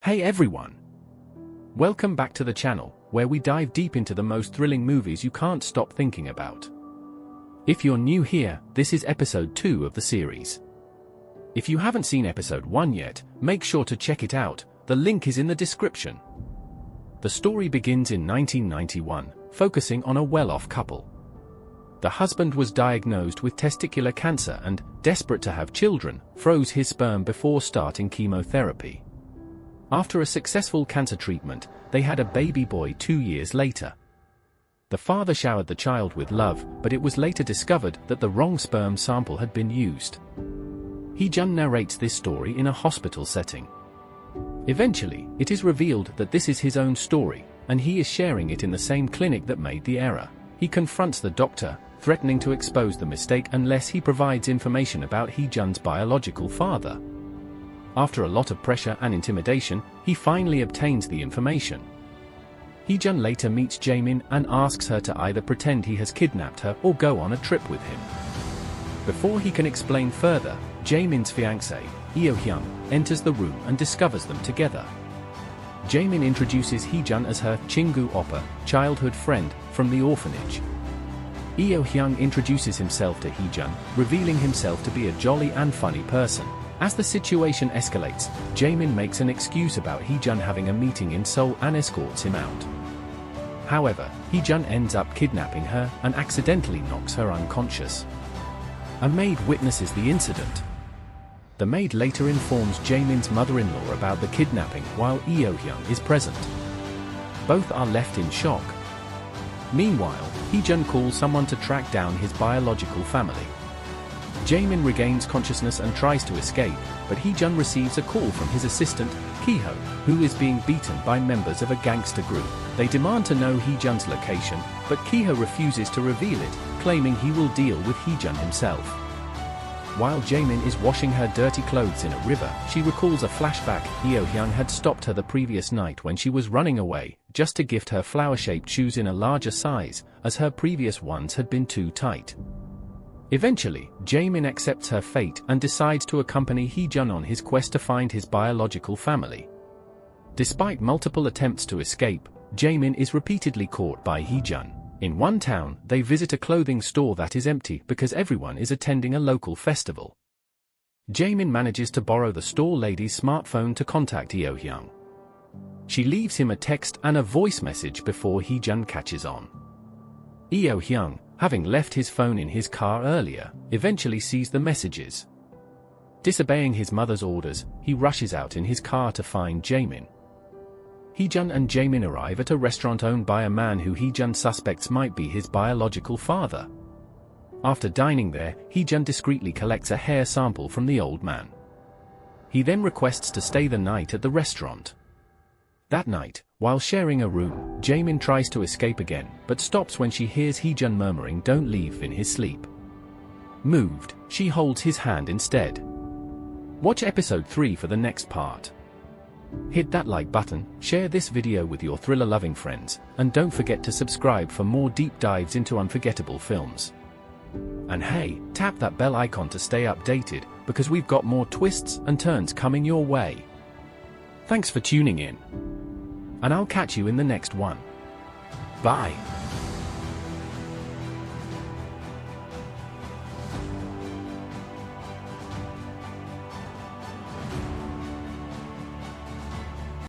Hey everyone! Welcome back to the channel, where we dive deep into the most thrilling movies you can't stop thinking about. If you're new here, this is episode 2 of the series. If you haven't seen episode 1 yet, make sure to check it out, the link is in the description. The story begins in 1991, focusing on a well-off couple. The husband was diagnosed with testicular cancer and, desperate to have children, froze his sperm before starting chemotherapy. After a successful cancer treatment, they had a baby boy 2 years later. The father showered the child with love, but it was later discovered that the wrong sperm sample had been used. Hee-jun narrates this story in a hospital setting. Eventually, it is revealed that this is his own story, and he is sharing it in the same clinic that made the error. He confronts the doctor, threatening to expose the mistake unless he provides information about Hee-jun's biological father. After a lot of pressure and intimidation, he finally obtains the information. Hee-jun later meets Jaemin and asks her to either pretend he has kidnapped her or go on a trip with him. Before he can explain further, Jaemin's fiancée, Eo-hyung, enters the room and discovers them together. Jaemin introduces Hee-jun as her Chingu Oppa, childhood friend, from the orphanage. Eo-hyung introduces himself to Hee-jun, revealing himself to be a jolly and funny person. As the situation escalates, Jaemin makes an excuse about Hee-jun having a meeting in Seoul and escorts him out. However, Hee-jun ends up kidnapping her and accidentally knocks her unconscious. A maid witnesses the incident. The maid later informs Jaemin's mother-in-law about the kidnapping while Eo-hyung is present. Both are left in shock. Meanwhile, Hee-jun calls someone to track down his biological family. Jaemin regains consciousness and tries to escape, but Hee-jun receives a call from his assistant, Ki-ho, who is being beaten by members of a gangster group. They demand to know Hee-jun's location, but Ki-ho refuses to reveal it, claiming he will deal with Hee-jun himself. While Jaemin is washing her dirty clothes in a river, she recalls a flashback. Eo-hyung had stopped her the previous night when she was running away, just to gift her flower-shaped shoes in a larger size, as her previous ones had been too tight. Eventually, Jaemin accepts her fate and decides to accompany Hee-jun on his quest to find his biological family. Despite multiple attempts to escape, Jaemin is repeatedly caught by Hee-jun. In one town, they visit a clothing store that is empty because everyone is attending a local festival. Jaemin manages to borrow the store lady's smartphone to contact Eo-hyung. She leaves him a text and a voice message before Hee-jun catches on. Eo-hyung, having left his phone in his car earlier, eventually sees the messages. Disobeying his mother's orders, he rushes out in his car to find Jaemin. Hee-jun and Jaemin arrive at a restaurant owned by a man who Hee-jun suspects might be his biological father. After dining there, Hee-jun discreetly collects a hair sample from the old man. He then requests to stay the night at the restaurant. That night, while sharing a room, Jaemin tries to escape again, but stops when she hears Hee-jun murmuring "Don't leave" in his sleep. Moved, she holds his hand instead. Watch episode 3 for the next part. Hit that like button, share this video with your thriller-loving friends, and don't forget to subscribe for more deep dives into unforgettable films. And hey, tap that bell icon to stay updated, because we've got more twists and turns coming your way. Thanks for tuning in. And I'll catch you in the next one. Bye.